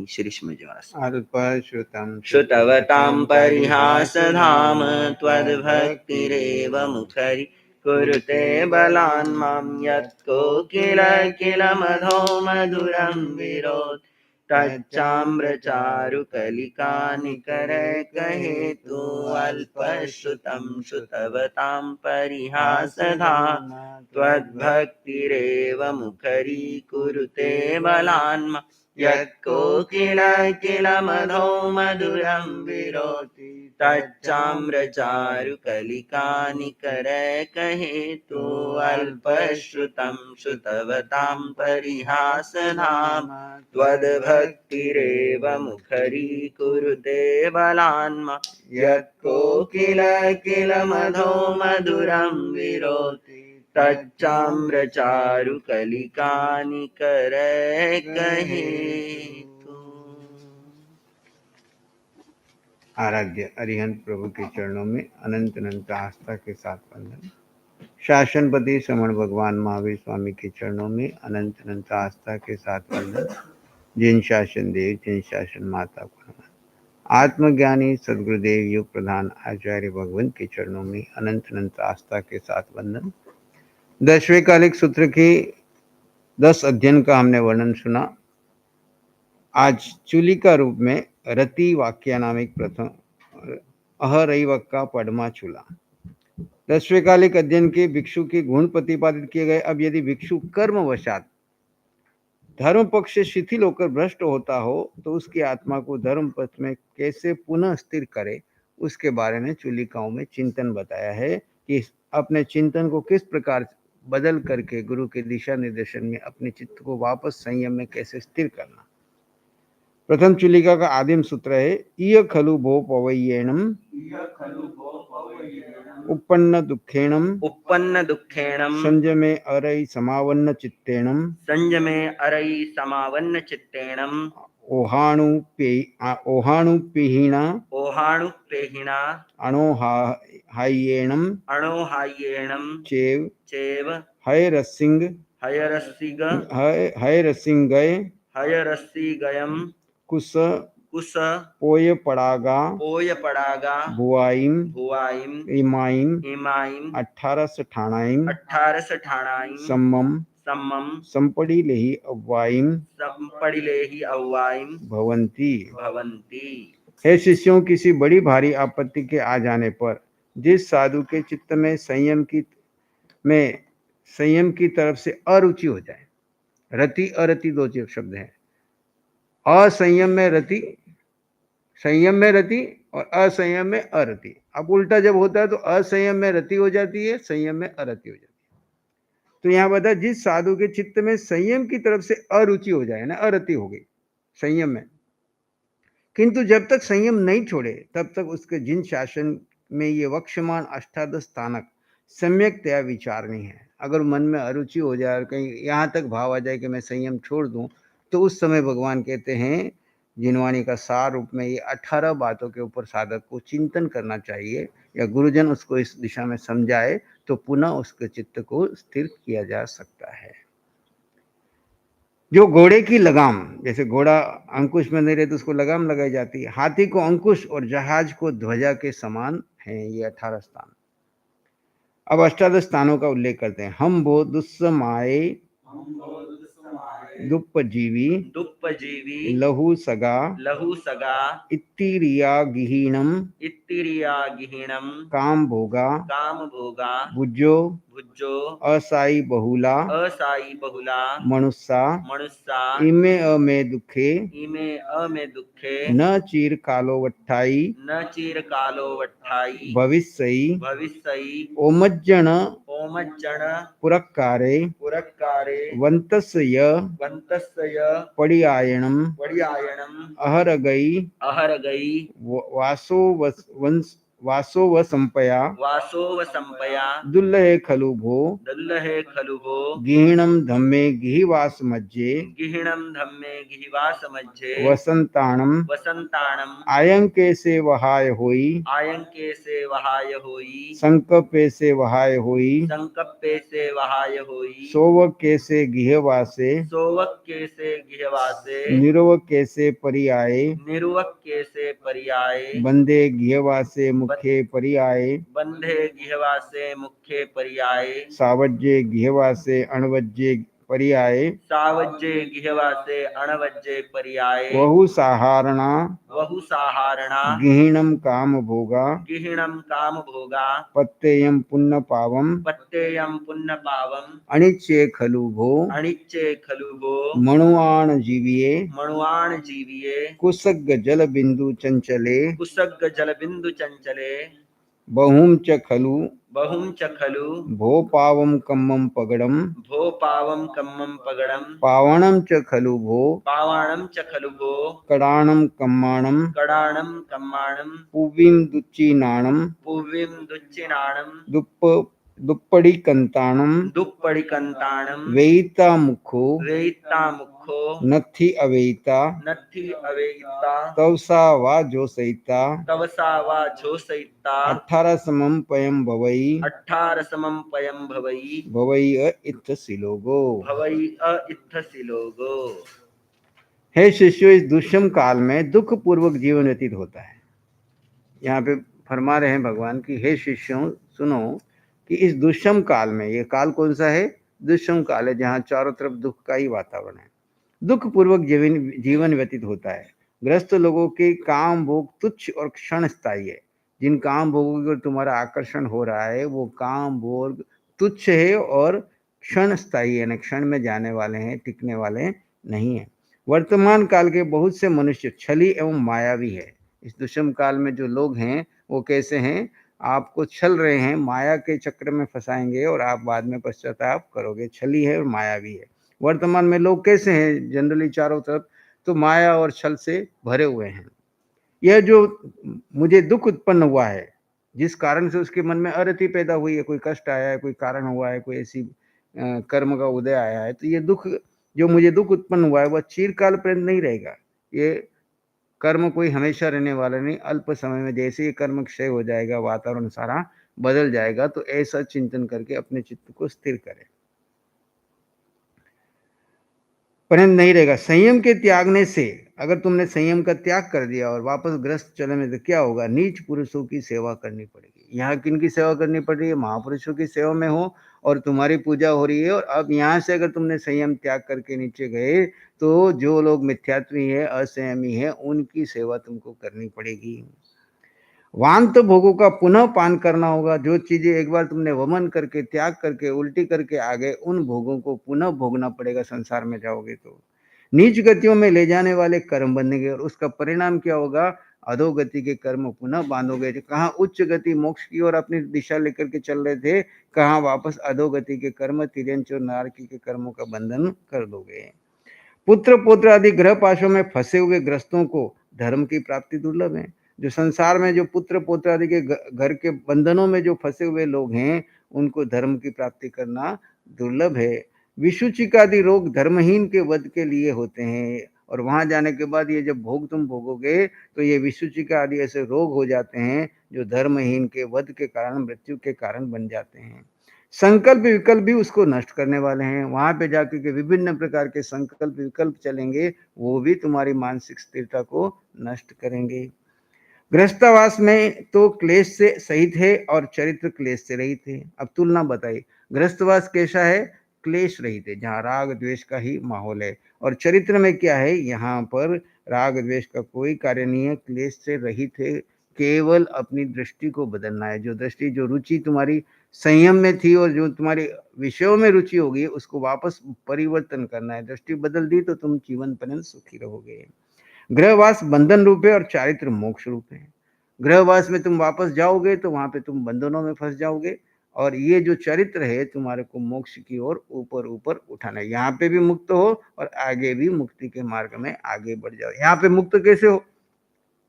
श्रीष्मजवास अल्पश्रुतं श्रुतवतां परिहासधाम त्वद्भक्तिरेव मुखरि कुरुते बलान् मां यत्को किल किल मधो मधुरं विरोध तच्चाम्रचारुकलिकानिकरे कहेतु अल्पश्रुतं श्रुतवतां परिहासधाम त्वद्भक्तिरेव मुखरी कुरुते बलान् मां यत्को किल किल मधो मधुरं विरोति तच्चाम्रचारुकलिकानिकरे कहेतु अल्पश्रुतं श्रुतवतां परिहासधाम त्वद्भक्तिरेव मुखरी कुरुते बलान् मां यत्को किल किल मधो मधुरं विरोति तच्चाम्रचारुकलिकानिकरे कहेतु। आराध्य अरिहंत प्रभु के चरणों में अनंत अनंत आस्था के साथ वंदन। शासनपति श्रमण भगवान महावीर स्वामी के चरणों में अनंत अनंत आस्था के साथ वंदन। जिन शासन देव जिन शासन माता को नमन। आत्मज्ञानी सदगुरुदेव युग प्रधान आचार्य भगवंत के चरणों में अनंत अनंत आस्था के साथ वंदन। 10वें कालिक सूत्र के 10 अध्ययन का हमने वर्णन सुना। आज चूली का रूप में रति वाक्य नामिक प्रथम अहरैवक्का पद्मा चूला। 10वें कालिक अध्ययन के भिक्षु के गुण प्रतिपादित किए गए। अब यदि भिक्षु कर्मवशात धर्म पक्ष से शिथिल होकर भ्रष्ट होता हो तो उसकी आत्मा को धर्म पथ में कैसे पुनः स्थिर करे, उसके बारे में चूलिकाओं में चिंतन बताया है कि अपने चिंतन को किस प्रकार बदल करके गुरु के दिशा निर्देशन में अपने चित्त को वापस संयम में कैसे स्थिर करना। प्रथम चूलिका का आदिम सूत्र है इय खलु भो पवय्येणम उत्पन्न दुःखेणम संयमे अरई समावन्न चित्तेणम ओहाणुपेहिणा अणोहाय्येणम चेव हयरसिंगय कुस पोयपड़ागा बुआइम इमाइम 18 ठाणाइम सम्मम संपड़िलेहि अव्वाइम भवंती। हे शिष्यों, किसी बड़ी भारी आपत्ति के आ जाने पर जिस साधु के चित्त में संयम की तरफ से अरुचि हो जाए, रति अरति दो शब्द हैं। असंयम में रति, संयम में रति और असंयम में अरति। अब उल्टा जब होता है तो असंयम में रति हो जाती है, संयम में अरति हो जाती है। तो यहाँ बता, जिस साधु के चित्त में संयम की तरफ से अरुचि हो जाए ना, अरति हो गई संयम में, किंतु जब तक संयम नहीं छोड़े तब तक उसके जिन शासन में ये वक्षमान अष्टादश स्थानक सम्यकतया विचारणी है। अगर मन में अरुचि हो जाए और कहीं यहाँ तक भाव आ जाए कि मैं संयम छोड़ दूं, तो उस समय भगवान कहते हैं जिनवाणी का सार रूप में ये 18 बातों के ऊपर साधक को चिंतन करना चाहिए, या गुरुजन उसको इस दिशा में समझाए तो पुनः उसके चित्त को स्थिर किया जा सकता है। जो घोड़े की लगाम, जैसे घोड़ा अंकुश में नहीं रहे तो उसको लगाम लगाई जाती है, हाथी को अंकुश और जहाज को ध्वजा के समान है ये 18 स्थान। अब अष्टादश स्थानों का उल्लेख करते हैं। हम भो दुस्समाए दुप्पजीवी लहु सगा इत्तिरिया गिहीणम काम भोगा भुजो असाई बहुला मनुष्या इमे अमे दुखे न चीर कालोवट्ठाई भविष्यई ओमज्जन पुरक्कारे वंतस्य पड़ियायणम अहरगई वासो वासो व संपया वासो व संपया दुल्लहे खलु भो दुल्लहे खलु भो गीहिणम धम्मे गिहिवास मज्जे गिहिणम धम्मे गिहिवास मज्जे वसंताणम वसंताणम आयंके से वहाय होई आयंके से वहाय होई संकप्पे से वहाय होई संकप्पे से वहाय होई सोवक के से गिहवासे सोवक के से गिहवासे निरवक के से परियाए निरुवक के से परियाए बंदे गिहवासे मुखे परियाए बंधे गिहवासे मुख्य परियाए सावज्जे गिहवासे अणवज्जे परियाए सावज्जे गिहवासे अणवज्जे परियाए वहु सहारणा वहु सहारणा गिहिणम काम भोगा गिहिणम काम भोगा पत्तेयम पुण्य पावम पत्तेयम पुण्य पावम अनिच्चे खलु भो अनिच्चे खलु भो मणुआण जीविये मणुआण जीविये कुसग जल बिंदु चंचले कुसग जल बिंदु चंचले बहुम च खलु बहुम च खलु भो पावम कम्मम पगड़म भो पावम कम्मम पगड़म पावणम च खलु भो पावाणम च खलु भो कडाणम कम्माणम कडाणम कम्माणम पुवीम दुच्ची नाणम पूर्वीम दुच्चिनाणम दुप्पड़ी कंताणम दुप्पड़ी कंताणम वेयिता मुखो वेयिता मुखो नथी अवेयिता नथी अवेयिता तवसा वा जो सहिता तवसा वा झोसयिता 18 समम पयम भवई 18 समम पयम भवई भवई इत्थ सिलोगो। भवई इत्थ सिलोगो। हे शिष्यों, इस दुष्म काल में दुख पूर्वक जीवन व्यतीत होता है। यहाँ पे फरमा रहे हैं भगवान की हे शिष्यों सुनो कि इस दुष्म काल में, ये काल कौन सा है? दुष्म काल है, जहाँ चारों तरफ दुख का ही वातावरण है। दुख पूर्वक जीवन व्यतीत होता है। ग्रस्त लोगों के काम भोग तुच्छ और क्षण स्थायी है। जिन काम भोगों की ओर तुम्हारा आकर्षण हो रहा है वो काम भोग तुच्छ है और क्षण स्थायी है, क्षण में जाने वाले हैं, टिकने वाले नहीं है। वर्तमान काल के बहुत से मनुष्य छली एवं मायावी है। इस दुष्म काल में जो लोग हैं वो कैसे हैं? आपको छल रहे हैं, माया के चक्र में फंसाएंगे और आप बाद में पश्चाताप करोगे। छली है और मायावी है। वर्तमान में लोग कैसे हैं? जनरली चारों तरफ तो माया और छल से भरे हुए हैं। यह जो मुझे दुख उत्पन्न हुआ है, जिस कारण से उसके मन में अरति पैदा हुई है, कोई कष्ट आया है, कोई कारण हुआ है, कोई ऐसी कर्म का उदय आया है, तो ये दुख जो मुझे दुख उत्पन्न हुआ है वह चिरकाल पर्यंत नहीं रहेगा। ये कर्म कोई हमेशा रहने वाला नहीं, अल्प समय में जैसे ये कर्म क्षय हो जाएगा, वातावरण सारा बदल जाएगा। तो ऐसा चिंतन करके अपने चित्त को स्थिर करें। पर्यंत नहीं रहेगा। संयम के त्यागने से, अगर तुमने संयम का त्याग कर दिया और वापस ग्रस्त चले में, तो क्या होगा? नीच पुरुषों की सेवा करनी पड़ेगी। यहाँ किन की सेवा करनी पड़ रही है? महापुरुषों की सेवा में हो और तुम्हारी पूजा हो रही है। और अब यहाँ से अगर तुमने संयम त्याग करके नीचे गए तो जो लोग मिथ्यात्वी है, असंयमी है, उनकी सेवा तुमको करनी पड़ेगी। वांत भोगों का पुनः पान करना होगा। जो चीजें एक बार तुमने वमन करके, त्याग करके, उल्टी करके आ गए, उन भोगों को पुनः भोगना पड़ेगा। संसार में जाओगे तो नीच गतियों में ले जाने वाले कर्म बनेंगे और उसका परिणाम क्या होगा? अधोगति के कर्म पुनः बांधोगे। कहाँ उच्च गति मोक्ष की ओर अपनी दिशा लेकर के चल रहे थे, कहाँ वापस अधोगति के कर्म, तिर्यंच और नारकी के कर्मों का बंधन कर दोगे। पुत्र पौत्र आदि ग्रह पाशों में फंसे हुए ग्रस्तों को धर्म की प्राप्ति दुर्लभ है। जो संसार में जो पुत्र पौत्र आदि के घर के बंधनों में जो फंसे हुए लोग हैं, उनको धर्म की प्राप्ति करना दुर्लभ है। विषुचिका आदि रोग धर्महीन के वध के लिए होते हैं, और वहां जाने के बाद ये जब भोग तुम भोगोगे तो ये विषुचिका आदि ऐसे रोग हो जाते हैं जो धर्महीन के वध के कारण, मृत्यु के कारण बन जाते हैं। संकल्प विकल्प भी उसको नष्ट करने वाले हैं। वहां पे जाकर के विभिन्न प्रकार के संकल्प विकल्प चलेंगे, वो भी तुम्हारी मानसिक स्थिरता को नष्ट करेंगे। गृहस्थावास में तो क्लेश से सहित है और चरित्र क्लेश से रहित है। अब तुलना बताइए, गृहस्थवास कैसा है? क्लेश रहित है, जहाँ राग द्वेष का ही माहौल है। और चरित्र में क्या है? यहाँ पर राग द्वेष का कोई कार्य नहीं है, क्लेश से रहित है। केवल अपनी दृष्टि को बदलना है। जो दृष्टि, जो रुचि तुम्हारी संयम में थी और जो तुम्हारी विषयों में रुचि होगी, उसको वापस परिवर्तन करना है। दृष्टि बदल दी तो तुम जीवन पर्यंत सुखी रहोगे। गृहवास बंधन रूप है और चारित्र मोक्ष रूप है। गृहवास में तुम वापस जाओगे तो वहां पे तुम बंधनों में फंस जाओगे, और ये जो चरित्र है तुम्हारे को मोक्ष की ओर ऊपर ऊपर उठाना है। यहाँ पे भी मुक्त हो और आगे भी मुक्ति के मार्ग में आगे बढ़ जाओ। यहाँ पे मुक्त कैसे हो?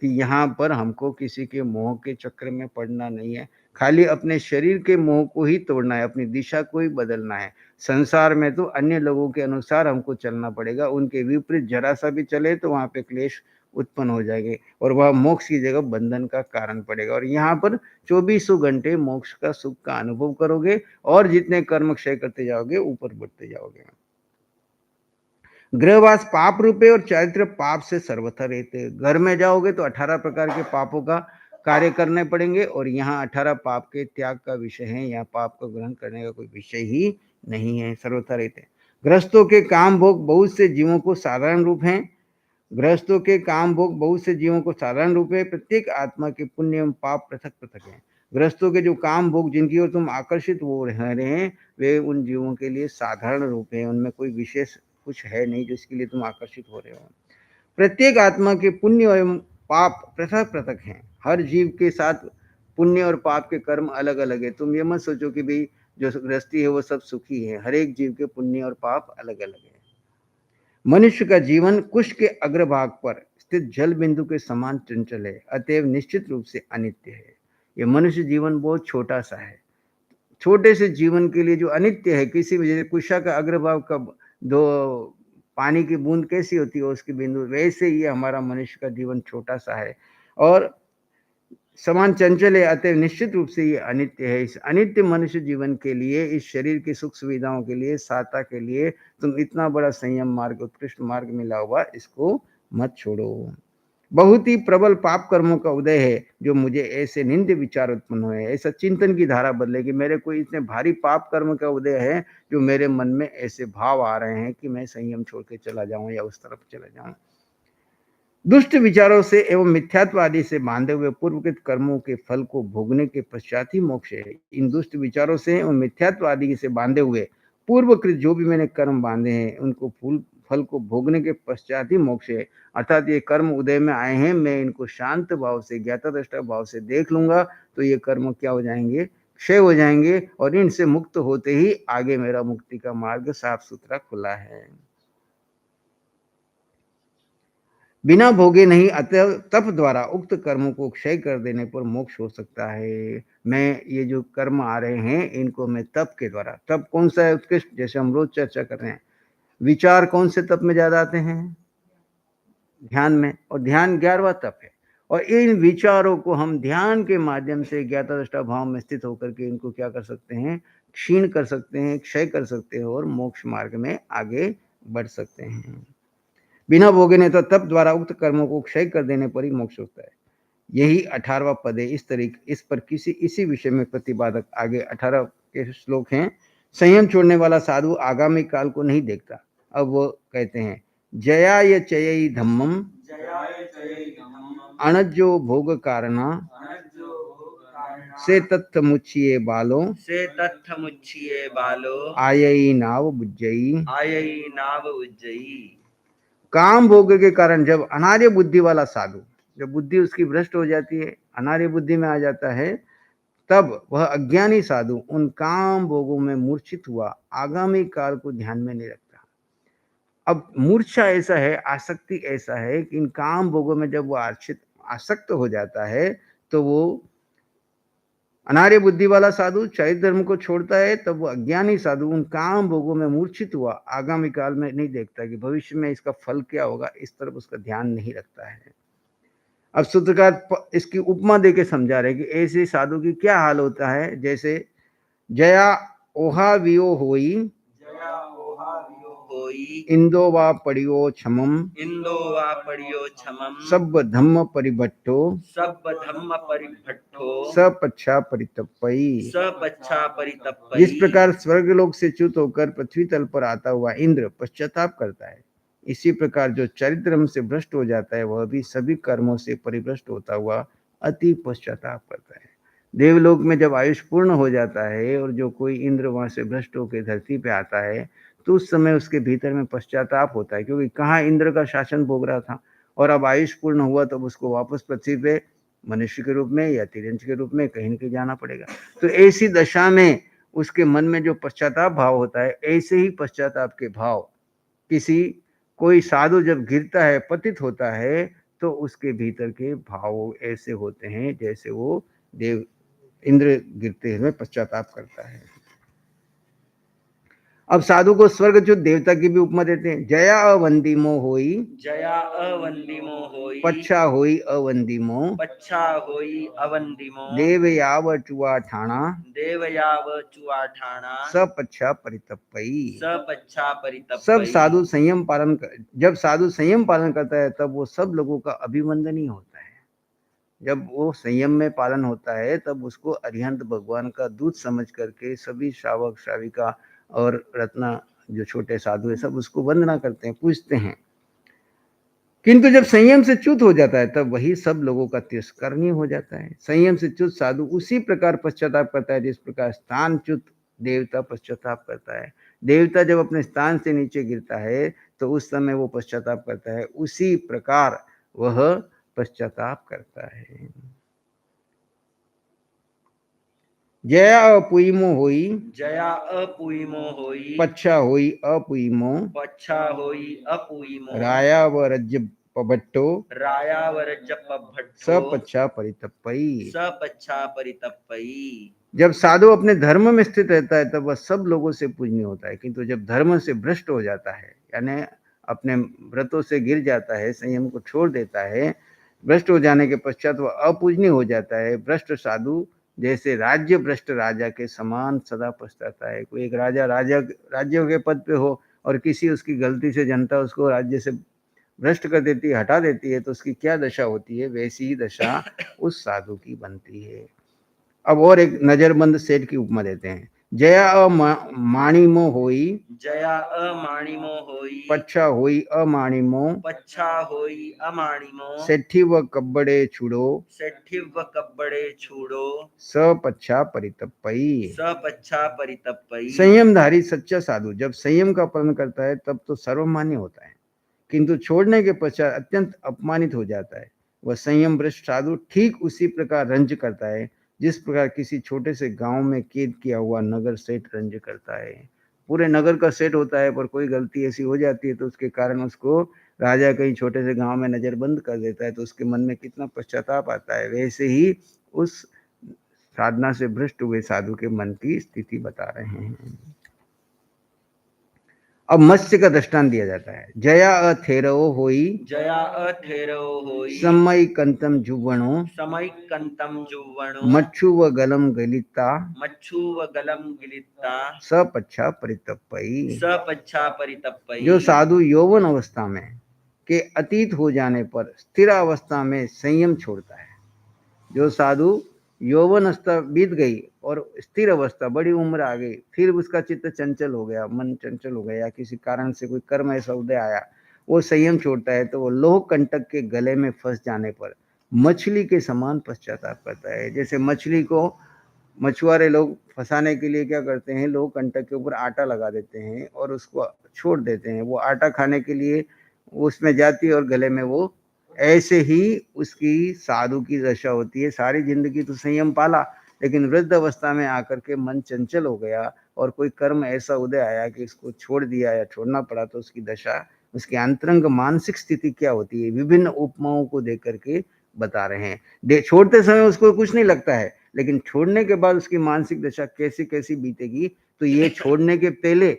कि यहाँ पर हमको किसी के मोह के चक्र में पड़ना नहीं है, खाली अपने शरीर के मोह को ही तोड़ना है, अपनी दिशा को ही बदलना है। संसार में तो अन्य लोगों के अनुसार हमको चलना पड़ेगा, उनके विपरीत जरा सा भी चले तो वहाँ पे क्लेश उत्पन्न हो जाएंगे और वह मोक्ष की जगह बंधन का कारण पड़ेगा। और यहाँ पर 24 घंटे मोक्ष का सुख का अनुभव करोगे और जितने कर्म क्षय करते जाओगे ऊपर बढ़ते जाओगे। गृहवास पाप रूपे और चारित्र पाप से सर्वथा रहते। घर में जाओगे तो 18 प्रकार के पापों का कार्य करने पड़ेंगे और यहाँ 18 पाप के त्याग का विषय है, यहाँ पाप को ग्रहण करने का कोई विषय ही नहीं है, सर्वथा रहते। गृहस्थों के काम भोग बहुत से जीवों को साधारण रूप हैं, गृहस्थों के काम भोग बहुत से जीवों को साधारण रूप है, प्रत्येक आत्मा के पुण्य एवं पाप पृथक पृथक है। गृहस्थों के जो काम भोग जिनकी ओर तुम आकर्षित हो रहे हैं वे उन जीवों के लिए साधारण रूप है, उनमें कोई विशेष कुछ है नहीं जिसके लिए तुम आकर्षित हो रहे हो। प्रत्येक आत्मा के पुण्य एवं पाप पृथक पृथक हैं, हर जीव के साथ पुण्य और पाप के कर्म अलग अलग है। तुम ये मत सोचो कि भाई जो गृहस्थी है वो सब सुखी है, हर एक जीव के पुण्य और पाप अलग अलग है। मनुष्य का जीवन कुश के अग्रभाग पर स्थित जल बिंदु के समान चंचल है, अतएव निश्चित रूप से अनित्य है। ये मनुष्य जीवन बहुत छोटा सा है, छोटे से जीवन के लिए जो अनित्य है, किसी वजह से कुशा का अग्रभाग का दो पानी की बूंद कैसी होती है उसकी बिंदु, वैसे ही हमारा मनुष्य का जीवन छोटा सा है और समान चंचल है, अतः निश्चित रूप से ये अनित्य है। इस अनित्य मनुष्य जीवन के लिए, इस शरीर की सुख सुविधाओं के लिए, साता के लिए तुम इतना बड़ा संयम मार्ग, उत्कृष्ट मार्ग मिला हुआ, इसको मत छोड़ो। बहुत ही प्रबल पाप कर्मों का उदय है जो मुझे ऐसे निंद विचार उत्पन्न हुए, ऐसा चिंतन की धारा बदलेगी। मेरे कोई इतने भारी पाप कर्म का उदय है जो मेरे मन में ऐसे भाव आ रहे हैं कि मैं संयम छोड़ के चला जाऊं या उस तरफ चला जाऊं। दुष्ट विचारों से एवं मिथ्यात्वादी से बांधे हुए पूर्वकृत कर्मों के फल को भोगने के पश्चात ही मोक्ष है। इन दुष्ट विचारों से एवं मिथ्यात्वादी से बांधे हुए पूर्वकृत जो भी मैंने कर्म बांधे हैं उनको फल को भोगने के पश्चात ही मोक्ष है। अर्थात ये कर्म उदय में आए हैं, मैं इनको शांत भाव से, ज्ञाता दृष्टा भाव से देख लूंगा तो ये कर्म क्या हो जाएंगे, क्षय हो जाएंगे और इनसे मुक्त होते ही आगे मेरा मुक्ति का मार्ग साफ सुथरा खुला है। बिना भोगे नहीं, अतः तप द्वारा उक्त कर्मों को क्षय कर देने पर मोक्ष हो सकता है। मैं ये जो कर्म आ रहे हैं इनको मैं तप के द्वारा, तप कौन सा है उत्कृष्ट, जैसे हम रोज चर्चा कर रहे हैं, विचार कौन से तप में ज्यादा आते हैं, ध्यान में, और ध्यान 11वां तप है। और इन विचारों को हम ध्यान के माध्यम से ज्ञाता दृष्टा भाव में स्थित होकर के इनको क्या कर सकते हैं, क्षीण कर सकते हैं, क्षय कर सकते हैं और मोक्ष मार्ग में आगे बढ़ सकते हैं। बिना भोगे ने तो तप द्वारा उक्त कर्मों को क्षय कर देने पर ही मोक्ष होता है। यही 18वां पद है। इस पर इसी विषय में प्रतिपादक आगे 18 के श्लोक हैं। संयम छोड़ने वाला साधु आगामी काल को नहीं देखता। अब वो कहते हैं, जयाय चयई धम्मम अनज्जो भोग कारणा से तत्थ मुच्चिये बालो से तत्थ मुच्छिए बालो आयई नाव बुज्जई। आयई नाव उज्जयी। काम भोग के कारण जब अनार्य बुद्धि वाला साधु, जब बुद्धि उसकी भ्रष्ट हो जाती है, अनार्य बुद्धि में आ जाता है, तब वह अज्ञानी साधु उन काम भोगों में मूर्छित हुआ आगामी काल को ध्यान में नहीं रखता। अब मूर्छा ऐसा है, आसक्ति ऐसा है कि इन काम भोगों में जब वो आसक्त हो जाता है तो वो अनार्य बुद्धि वाला साधु चरित्र धर्म को छोड़ता है, तब वो अज्ञानी साधु उन काम भोगों में मूर्छित हुआ आगामी काल में नहीं देखता कि भविष्य में इसका फल क्या होगा, इस तरफ उसका ध्यान नहीं रखता है। अब सूत्रकार इसकी उपमा देके समझा रहे कि ऐसे साधु की क्या हाल होता है, जैसे जया ओहा वियो होई इंदो वा पड़ियो छमम इंदो वा पड़ियो छमम सब धम्म परिभट्टो सब धम्म परिभट्ठो सपच्छा परितप्पई। सपच्छा परितप्पई। जिस प्रकार स्वर्गलोक से च्युत होकर पृथ्वी तल पर आता हुआ इंद्र पश्चाताप करता है, इसी प्रकार जो चरित्र से भ्रष्ट हो जाता है वह भी सभी कर्मों से परिभ्रष्ट होता हुआ अति पश्चाताप करता है। देवलोक में जब आयुष पूर्ण हो जाता है और जो कोई इंद्र वहां से भ्रष्ट होकर धरती पे आता है तो उस समय उसके भीतर में पश्चाताप होता है, क्योंकि कहाँ इंद्र का शासन भोग रहा था और अब आयुष पूर्ण हुआ तब उसको वापस पृथ्वी पे मनुष्य के रूप में या तिरंज के रूप में कहीं न कहीं जाना पड़ेगा। तो ऐसी दशा में उसके मन में जो पश्चाताप भाव होता है, ऐसे ही पश्चाताप के भाव कोई साधु जब गिरता है, पतित होता है, तो उसके भीतर के भाव ऐसे होते हैं जैसे वो देव इंद्र गिरते हुए पश्चाताप करता है। अब साधु को स्वर्गच्युत देवता की भी उपमा देते हैं। जया अवंदिमो होई, जया अवंदिमो होई, पच्छा होई अवंदिमो, पच्छा होई अवंदिमो, देवयाव चुआ ठाणा, देवयाव चुआठाणा, सपच्छा परितप्पई। सपच्छा सब परितप्पई। साधु संयम पालन कर, जब साधु संयम पालन करता है तब वो सब लोगों का अभिवंदनीय होता है। जब वो संयम में पालन होता है तब उसको अरिहंत भगवान का दूत समझ करके सभी श्रावक श्राविका और रत्ना जो छोटे साधु है सब उसको वंदना करते हैं, पूजते हैं। किंतु जब संयम से च्युत हो जाता है तब वही सब लोगों का तिरस्करणीय हो जाता है। संयम से च्युत साधु उसी प्रकार पश्चाताप करता है जिस प्रकार स्थान च्युत देवता पश्चाताप करता है। देवता जब अपने स्थान से नीचे गिरता है तो उस समय वो पश्चाताप करता है, उसी प्रकार वह पश्चाताप करता है। जया अपुईमो होई, जया अपुईमो होई, पच्छा होई अपुईमो, पच्छा होई अपुईमो, राया व रज्ज पभट्टो, रायावरजप भट्टो, सपच्छा परितप्पई। सपच्छा परितप्पई। जब साधु अपने धर्म में स्थित रहता है तब वह सब लोगों से पूजनीय होता है, किंतु जब धर्म से भ्रष्ट हो जाता है यानी अपने व्रतों से गिर जाता है, संयम को छोड़ देता है, भ्रष्ट हो जाने के पश्चात वह अपूजनीय हो जाता है। भ्रष्ट साधु जैसे राज्य भ्रष्ट राजा के समान सदा पछताता है। कोई एक राजा राज्य के पद पे हो और किसी उसकी गलती से जनता उसको राज्य से भ्रष्ट कर देती है, हटा देती है, तो उसकी क्या दशा होती है, वैसी ही दशा उस साधु की बनती है। अब और एक नजरबंद सेठ की उपमा देते हैं। जया अमाणिमो होई, जया अमाणिमो होई, पच्छा होई अमाणिमो, पच्छा होई अमाणिमो, सेठी व कब्बड़े छुड़ो, सेठिव कब्बड़े छूड़ो, सपच्छा परितप्पई। सपच्छा परितप्पई। संयमधारी सच्चा साधु जब संयम का पालन करता है तब तो सर्वमान्य होता है, किंतु छोड़ने के पश्चात अत्यंत अपमानित हो जाता है। वह संयम भ्रष्ट साधु ठीक उसी प्रकार रंज करता है जिस प्रकार किसी छोटे से गांव में कैद किया हुआ नगर सेठ रंज करता है। पूरे नगर का सेठ होता है पर कोई गलती ऐसी हो जाती है तो उसके कारण उसको राजा कहीं छोटे से गांव में नजरबंद कर देता है, तो उसके मन में कितना पश्चाताप आता है। वैसे ही उस साधना से भ्रष्ट हुए साधु के मन की स्थिति बता रहे हैं। अब मत्स्य का दृष्टांत दिया जाता है। जया अथेरो होई, जया अथेरो होई, समय कंतम जुवणो, समैकंतम जुवणो, मच्छू व गलम गलिता, मच्छू व गलम गिलिता, सपच्छा परितप्पई। सपच्छा परितप्पई। जो साधु यौवन अवस्था में के अतीत हो जाने पर स्थिर अवस्था में संयम छोड़ता है, जो साधु यौवन अवस्था बीत गई और स्थिर अवस्था बड़ी उम्र आ गई, फिर उसका चित्त चंचल हो गया, मन चंचल हो गया, या किसी कारण से कोई कर्म ऐसा उदय आया, वो संयम छोड़ता है तो वो लोह कंटक के गले में फंस जाने पर मछली के समान पश्चाताप करता है। जैसे मछली को मछुआरे लोग फंसाने के लिए क्या करते हैं, लोह कंटक के ऊपर आटा लगा देते हैं और उसको छोड़ देते हैं, वो आटा खाने के लिए उसमें जाती है और गले में वो, ऐसे ही उसकी साधु की दशा होती है। सारी जिंदगी तो संयम पाला लेकिन वृद्ध अवस्था में आकर के मन चंचल हो गया और कोई कर्म ऐसा उदय आया कि इसको छोड़ दिया या छोड़ना पड़ा, तो उसकी दशा, उसकी अंतरंग मानसिक स्थिति क्या होती है, विभिन्न उपमाओं को देख करके बता रहे हैं। छोड़ते समय उसको कुछ नहीं लगता है, लेकिन छोड़ने के बाद उसकी मानसिक दशा कैसी कैसी बीतेगी, तो ये छोड़ने के पहले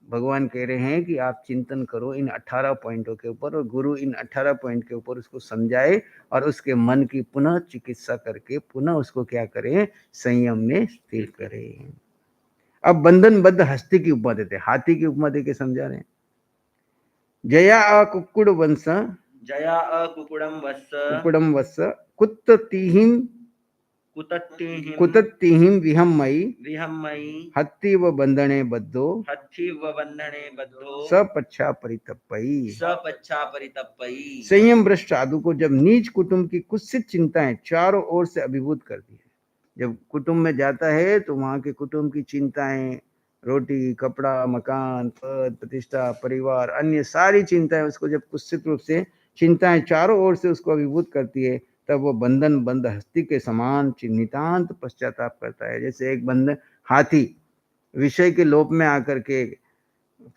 भगवान कह रहे हैं कि आप चिंतन करो इन 18 पॉइंटों के ऊपर, और गुरु इन 18 पॉइंट के ऊपर उसको समझाए और उसके मन की पुनः चिकित्सा करके पुनः उसको क्या करें, संयम में स्थिर करें। अब बंधनबद्ध हस्ती की उपमा देते, हाथी की उपमा देके समझा रहे हैं। जया कुक्कुड़ वंश, जया अकुकुड़म वत्स, कुक्कुड़म वत्स, कुत्ततिहिं कुतत्तिहिं विहम्मयि, विहम्मयि, हत्ति व बंधने बद्धो, हत्थि व बंधने बद्धो, सपच्छा परितप्पई। सपच्छा परितप्पई। संयम भ्रष्ट साधु को जब नीच कुटुंब की कुत्सित चिंताएं चारों ओर से अभिभूत करती है, जब कुटुंब में जाता है तो वहां के कुटुंब की चिंताएं, रोटी कपड़ा मकान पद प्रतिष्ठा परिवार अन्य सारी चिंताएं उसको जब कुत्सित रूप से चिंताएं चारों ओर से उसको अभिभूत करती है, तब वो बंधन बंद हस्ती के समान नितांत पश्चाताप करता है। जैसे एक बंधन हाथी विषय के लोप में आकर के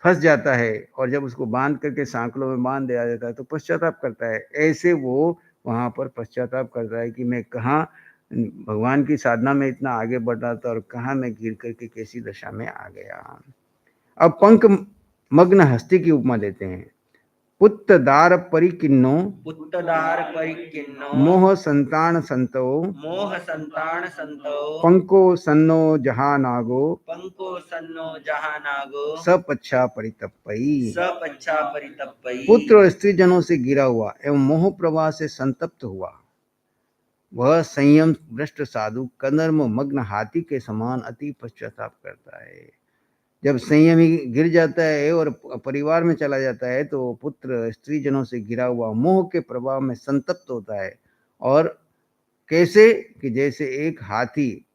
फंस जाता है और जब उसको बांध करके सांकलों में बांध दिया जाता है तो पश्चाताप करता है। ऐसे वो वहाँ पर पश्चाताप करता है कि मैं कहाँ भगवान की साधना में इतना आगे बढ़ रहा था और कहाँ मैं गिर करके कैसी दशा में आ गया। अब पंख मग्न हस्ती की उपमा देते हैं। पुत्र दार परिकिन्नो पुत्तदार परिकिन्नो मोह संतान संतो मोह संतान संतो पंको सन्नो जहानागो पंको सन्नो जहानागो सपच्छा परितप्पई। सपच्छा परितप्पई। पुत्र और स्त्री जनों से गिरा हुआ एवं मोह प्रवाह से संतप्त हुआ वह संयम भ्रष्ट साधु कदर्म मग्न हाथी के समान अति पश्चाताप करता है। जब संयमी गिर जाता है और परिवार में चला जाता है तो पुत्र स्त्री जनों से गिरा हुआ मोह के प्रभाव में संतप्त होता है। और कैसे कि जैसे एक हाथी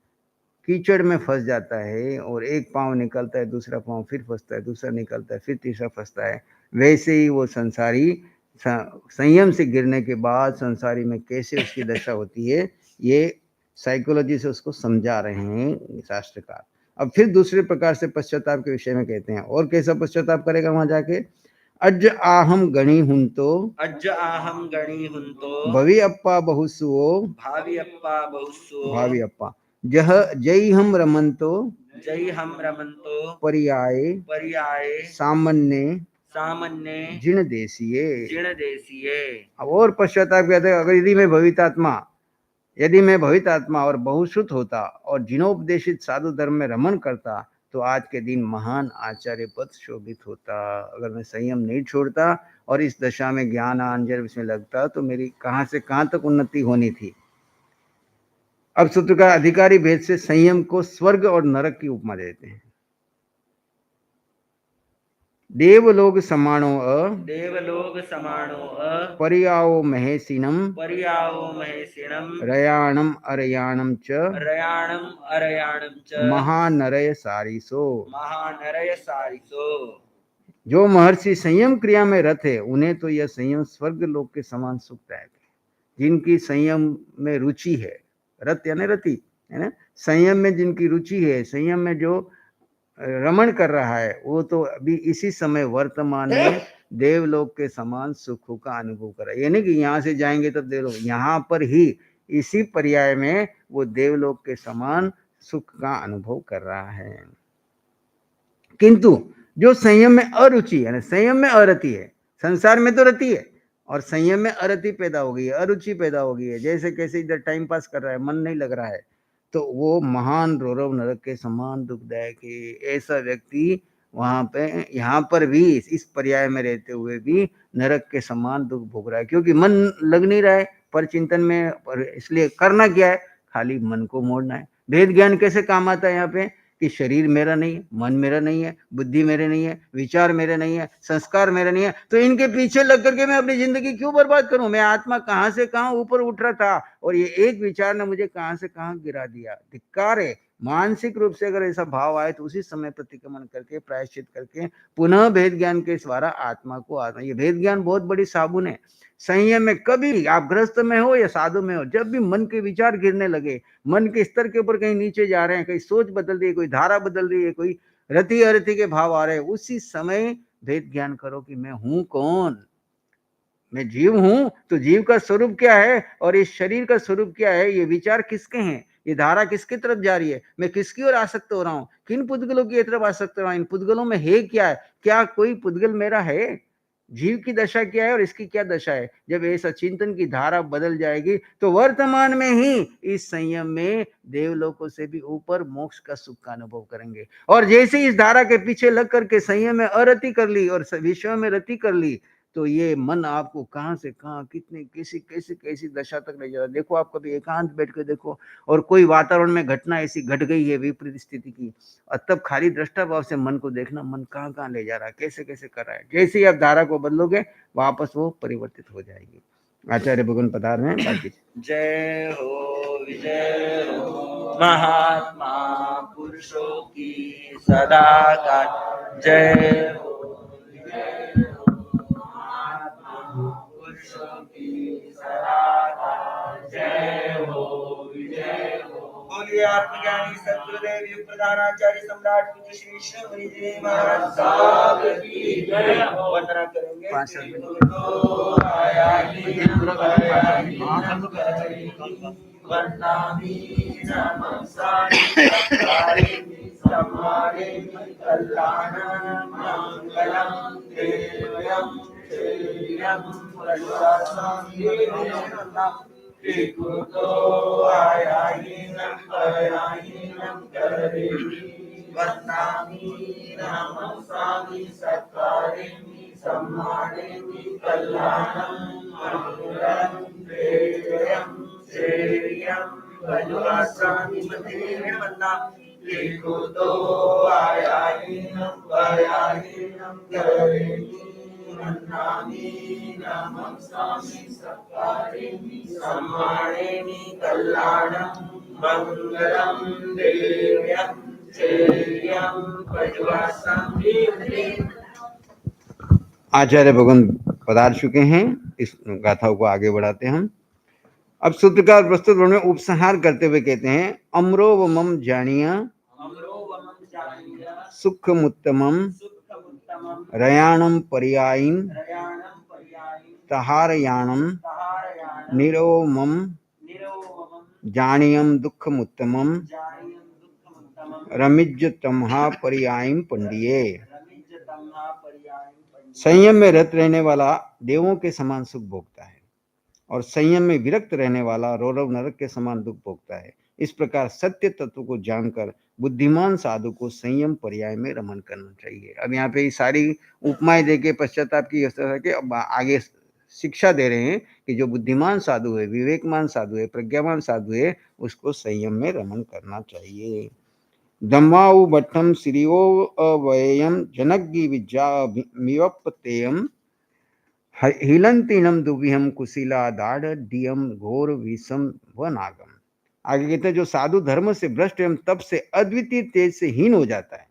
कीचड़ में फंस जाता है और एक पांव निकलता है, दूसरा पांव फिर फंसता है, दूसरा निकलता है, फिर तीसरा फंसता है, वैसे ही वो संसारी संयम से गिरने के बाद संसारी में कैसे उसकी दशा होती है, ये साइकोलॉजी से उसको समझा रहे हैं शास्त्रकार। अब फिर दूसरे प्रकार से पश्चाताप के विषय में कहते हैं। और कैसा पश्चाताप करेगा वहां जाके? अज आहम गणी हुंतो अज आहम गणी हुंतो भवि अप्पा बहुसुओ भावी अप्पा बहुसो भावी अप्पा जह जय हम रमंतो जय हम रमंतो पर्याय पर्याय सामान्य सामान्य जिण देशीय। जिण देशीय। अब और पश्चाताप कहते हैं, अगर यदि मैं भवितात्मा और बहुश्रुत होता और जिनोपदेशित साधु धर्म में रमन करता तो आज के दिन महान आचार्य पद शोभित होता। अगर मैं संयम नहीं छोड़ता और इस दशा में ज्ञान अंजन इसमें लगता तो मेरी कहां से कहां तक उन्नति होनी थी। अब सूत्र का अधिकारी भेद से संयम को स्वर्ग और नरक की उपमा देते हैं। देवलोक समाणो देवलोक समाणो पर्याओ महेशिनम पर्याओ महेशिनम रयाणम अरयाणम च रयाणम अरयाणम च महानरय सारिसो। महानरय सारिसो। जो महर्षि संयम क्रिया में रत है उन्हें तो यह संयम स्वर्ग लोक के समान सुखदायक है। जिनकी संयम में रुचि है, रत यानी रति है ना, संयम में जिनकी रुचि है, संयम में जो रमण कर रहा है, वो तो अभी इसी समय वर्तमान में देवलोक के समान सुखों का अनुभव कर रहा है। ये नहीं कि यहाँ से जाएंगे तब देवलोक, यहाँ पर ही इसी पर्याय में वो देवलोक के समान सुख का अनुभव कर रहा है। किंतु जो संयम में अरुचि है, संयम में अरति है, संसार में तो रति है और संयम में अरति पैदा हो गई है, अरुचि पैदा हो गई है, जैसे कैसे इधर टाइम पास कर रहा है, मन नहीं लग रहा है, तो वो महान रौरव नरक के समान दुखदायक है। ऐसा व्यक्ति वहां पे यहाँ पर भी इस पर्याय में रहते हुए भी नरक के समान दुख भोग रहा है, क्योंकि मन लग नहीं रहा है पर चिंतन में। पर इसलिए करना क्या है? खाली मन को मोड़ना है। भेद ज्ञान कैसे काम आता है यहाँ पे कि शरीर मेरा नहीं है, मन मेरा नहीं है, बुद्धि मेरे नहीं है, विचार मेरे नहीं है, संस्कार मेरे नहीं है, तो इनके पीछे लग करके मैं अपनी जिंदगी क्यों बर्बाद करूं? मैं आत्मा कहां से कहां ऊपर उठ रहा था और ये एक विचार ने मुझे कहां से कहां गिरा दिया। धिक्कार है। मानसिक रूप से अगर ऐसा भाव आए तो उसी समय प्रतिक्रमण करके प्रायश्चित करके पुनः भेद ज्ञान के द्वारा आत्मा को आत्मा, ये भेद ज्ञान बहुत बड़ी साबुन है। संयम में कभी आप गृहस्थ में हो या साधु में हो, जब भी मन के विचार गिरने लगे, मन के स्तर के ऊपर कहीं नीचे जा रहे हैं, कहीं सोच बदल रही है, कोई धारा बदल रही है, कोई रति अरति के भाव आ रहे हैं, उसी समय भेद ज्ञान करो कि मैं हूं कौन? मैं जीव हूं, तो जीव का स्वरूप क्या है और इस शरीर का स्वरूप क्या है? ये विचार किसके हैं? ये धारा किसकी तरफ जा रही है? मैं किसकी ओर आसक्त हो रहा हूं? किन पुद्गलों की तरफ आसक्त हो रहा हूं? इन पुद्गलों में है क्या है? क्या कोई पुद्गल मेरा है? जीव की दशा क्या है और इसकी क्या दशा है? जब ऐसा चिंतन की धारा बदल जाएगी तो वर्तमान में ही इस संयम में देवलोकों से भी ऊपर मोक्ष का सुख का अनुभव करेंगे। और जैसे इस धारा के पीछे लग करके संयम में अरति कर ली और विषयों में रति कर ली तो ये मन आपको कहां से कहां कितनी कैसी कैसी कैसी दशा तक ले जा रहा है। देखो, आप कभी एकांत बैठ के देखो और कोई वातावरण में घटना ऐसी घट गई है विपरीत स्थिति की, और तब खाली दृष्टा भाव से मन को देखना, मन कहां कहां ले जा रहा है, कैसे कैसे कर रहा है। जैसे ही आप धारा को बदलोगे वापस वो परिवर्तित हो जाएगी। आचार्य भगवान पधार में बाकी। जय हो विजय हो महात्मा पुरुषों की सदा का जय हो। पुरुषों की सदा का जय हो विजय हो। बोलिए आत्मज्ञानी सद्गुरु गुरुदेव प्रधानाचार्य सम्राट पूज्य श्री कृष्ण मुनि जी महाराज साहब की जय। वंदना करेंगे। वंदामि नमस्कारि सम्मानिनि कल्याणं मंगलं देवयं श्रेयं प्रजासां Ikuto ayayinam ayayinam karemi Vannami namasami sakaremi sammademi kalyanam mangalam devayam shreyam vajvasami madhine vanna Ikuto ayayinam ayayinam karemi Vannami namasami sakaremi सम्मानेमि कल्याणं मंगलं देव्यं श्रेयं प्रज्वासामि। आचार्य भगवान पधार चुके हैं। इस गाथाओं को आगे बढ़ाते हैं हम। अब सूत्रकार प्रस्तुत में उपसंहार करते हुए कहते हैं अमरो वमम जानिया सुखमुत्तमम रयाणम पर्यायीन तहारयाणम निरोमम जानियम दुःखमुत्तमम रमिज्जतमहा पर्यायीम पंडिये। संयम में रत रहने वाला देवों के समान सुख भोगता है और संयम में विरक्त रहने वाला रौरव नरक के समान दुख भोगता है। इस प्रकार सत्य तत्व को जानकर बुद्धिमान साधु को संयम पर्याय में रमन करना चाहिए। अब यहाँ पे सारी उपमाएं देके पश्चाताप की के अब आगे शिक्षा दे रहे हैं कि जो बुद्धिमान साधु है, विवेकमान साधु है, प्रज्ञावान साधु है, उसको संयम में रमन करना चाहिए। दम्माउ भट्टम श्रीओ अवयम जनज्ञ विद्या मिवप्तेयम हिलंतीनम दुविहम कुशिला दाढ़ डियम घोर विषम व नागम। आगे कहते हैं जो साधु धर्म से भ्रष्ट एवं तप से अद्वितीय तेज से हीन हो जाता है,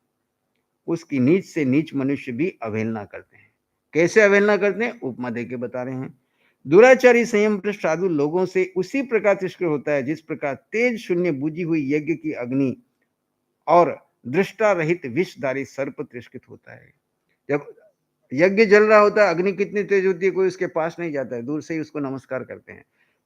उसकी नीच से नीच मनुष्य भी अवहेलना करते हैं। कैसे अवहेलना करते हैं? उपमा दे के बता रहे हैं। दुराचारी संयम भ्रष्ट साधु लोगों से उसी प्रकार तिरस्कृत होता है जिस प्रकार तेज शून्य बुझी हुई यज्ञ की अग्नि और दृष्टा रहित विषधारी सर्प तिरस्कृत होता है। जब यज्ञ जल रहा होता है, अग्नि कितनी तेज होती है, कोई उसके पास नहीं जाता है, दूर से ही उसको नमस्कार करते हैं।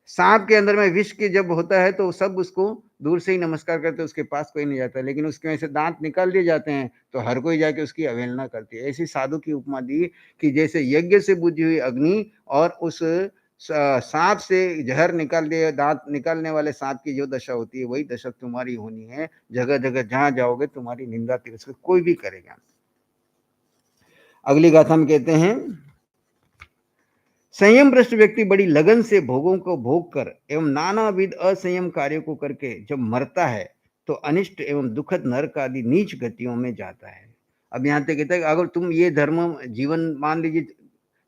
सांप के अंदर में विष के जब होता है तो सब उसको दूर से ही नमस्कार करते हैं, उसके पास कोई नहीं जाता है। लेकिन उसके में से दांत निकाल दिए जाते हैं तो हर कोई जाके उसकी अवहेलना करती है। ऐसी साधु की उपमा दी कि जैसे यज्ञ से बुझी हुई अग्नि और उस सांप से जहर निकाल दिए, दांत निकालने वाले सांप की जो दशा होती है, वही दशा तुम्हारी होनी है। जगह जगह जहां जाओगे तुम्हारी निंदा तिरस्कार कोई भी करेगा। अगली गाथा में कहते हैं संयम भ्रष्ट व्यक्ति बड़ी लगन से भोगों को भोग कर एवं नानाविध असंयम कार्यों को करके जब मरता है तो अनिष्ट एवं दुखद नरक आदि नीच गतियों में जाता है। अब यहाँ तक कहता है अगर तुम ये धर्म जीवन मान लीजिए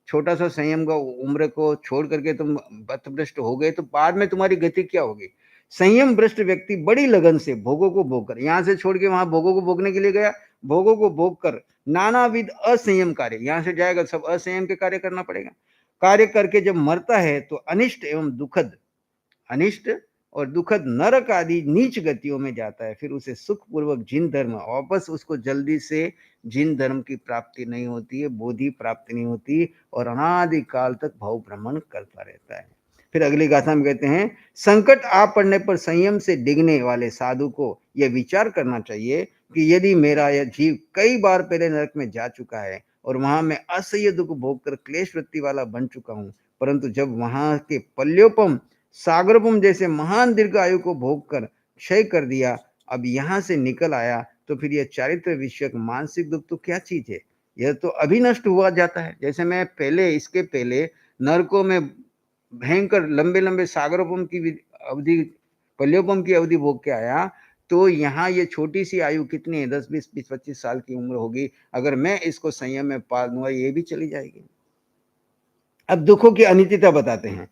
छोटा सा संयम का उम्र को छोड़ करके तुम पथभ्रष्ट हो गए तो बाद में तुम्हारी गति क्या होगी? संयम भ्रष्ट व्यक्ति बड़ी लगन से भोगों को भोग कर, यहाँ से छोड़ के वहां भोगों को भोगने के लिए गया, भोगों को भोग कर नानाविध असंयम कार्य, यहाँ से जाएगा सब असंयम के कार्य करना पड़ेगा, कार्य करके जब मरता है तो अनिष्ट एवं दुखद, अनिष्ट और दुखद नरक आदि नीच गतियों में जाता है। फिर उसे सुखपूर्वक जिन धर्म, वापस उसको जल्दी से जिन धर्म की प्राप्ति नहीं होती है, बोधि प्राप्ति नहीं होती और अनादि काल तक भाव भ्रमण करता रहता है। फिर अगली गाथा में कहते हैं संकट आ पड़ने पर संयम से डिगने वाले साधु को यह विचार करना चाहिए कि यदि मेरा यह जीव कई बार पहले नरक में जा चुका है और वहां मैं असह्य दुख भोग कर क्लेश वृत्ति वाला बन चुका हूं, परंतु जब वहां के पल्योपम सागरोपम जैसे महान दीर्घ आयु को भोग कर क्षय कर दिया, अब यहाँ से निकल आया, तो फिर यह चारित्र विषयक मानसिक दुख तो क्या चीज है? यह तो अभी नष्ट हुआ जाता है। जैसे मैं पहले, इसके पहले नरकों में भयंकर लंबे लंबे सागरोपम की अवधि, पल्योपम की अवधि भोग के आया, तो यहाँ ये छोटी सी आयु कितनी है, 10 20 25 साल की उम्र होगी, अगर मैं इसको संयम में पाल दूंगा ये भी चली जाएगी। अब दुखों की अनित्यता बताते हैं।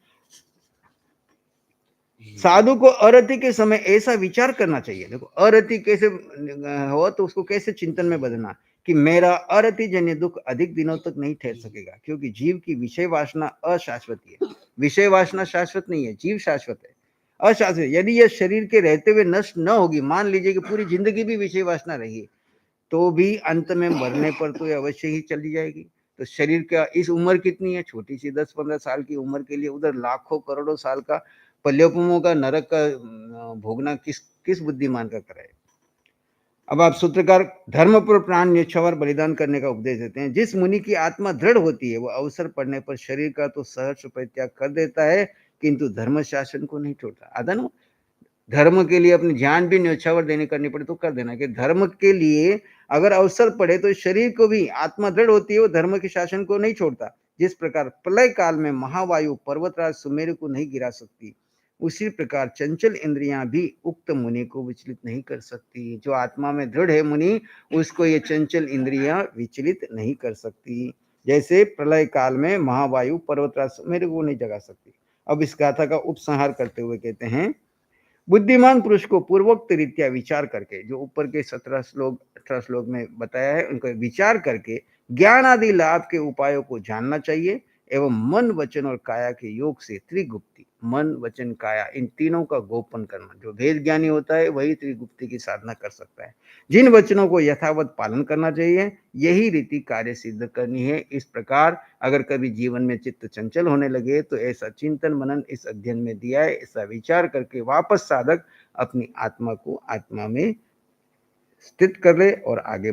साधु को अरति के समय ऐसा विचार करना चाहिए। देखो अरति कैसे हो तो उसको कैसे चिंतन में बदलना कि मेरा अरति जन्य दुख अधिक दिनों तक नहीं ठहर सकेगा, क्योंकि जीव की विषय वासना अशाश्वती है। विषय वासना शाश्वत नहीं है, जीव शाश्वत है। अशास्त्रीय, यदि यह शरीर के रहते हुए नष्ट न होगी, मान लीजिए कि पूरी जिंदगी भी विषय वासना रही, तो भी अंत में मरने पर तो ये अवश्य ही चली जाएगी। तो शरीर का इस उम्र कितनी है, छोटी सी 10-15 साल की उम्र के लिए उधर लाखों करोड़ों साल का पल्योपमों का नरक का भोगना किस किस बुद्धिमान का कराए। अब आप सूत्रकार धर्म पर प्राण न्यौछावर बलिदान करने का उपदेश देते हैं। जिस मुनि की आत्मा दृढ़ होती है, वो अवसर पड़ने पर शरीर का तो सहर्ष परित्याग कर देता है, किंतु धर्म शासन को नहीं छोड़ता। आधा ना, धर्म के लिए अपनी जान भी न्यौछावर देने करनी पड़े तो कर देना, कि धर्म के लिए अगर अवसर पड़े तो शरीर को भी, आत्मा दृढ़ होती है, वो धर्म के शासन को नहीं छोड़ता। जिस प्रकार प्रलय काल में महावायु पर्वतराज सुमेरु को नहीं गिरा सकती, उसी प्रकार चंचल इंद्रियां भी उक्त मुनि को विचलित नहीं कर सकती। जो आत्मा में दृढ़ है मुनि, उसको ये चंचल इंद्रियां विचलित नहीं कर सकती। जैसे प्रलय काल में महावायु पर्वतराज सुमेरु को नहीं जगा सकती। अब इस गाथा का उपसंहार करते हुए कहते हैं, बुद्धिमान पुरुष को पूर्वोक्त रीत्या विचार करके, जो ऊपर के 18 श्लोक में बताया है, उनको विचार करके ज्ञान आदि लाभ के उपायों को जानना चाहिए एवं मन वचन और काया के योग से त्रिगुप्ति, मन वचन काया, इन तीनों का गोपन करना। जो भेद ज्ञानी होता है वही त्रिगुप्ति की साधना कर सकता है। जिन वचनों को यथावत पालन करना चाहिए, यही रीति कार्य सिद्ध करनी है। इस प्रकार अगर कभी जीवन में चित्त चंचल होने लगे तो ऐसा चिंतन मनन इस अध्ययन में दिया है, ऐसा विचार करके वापस साधक अपनी आत्मा को आत्मा में स्थित कर ले और आगे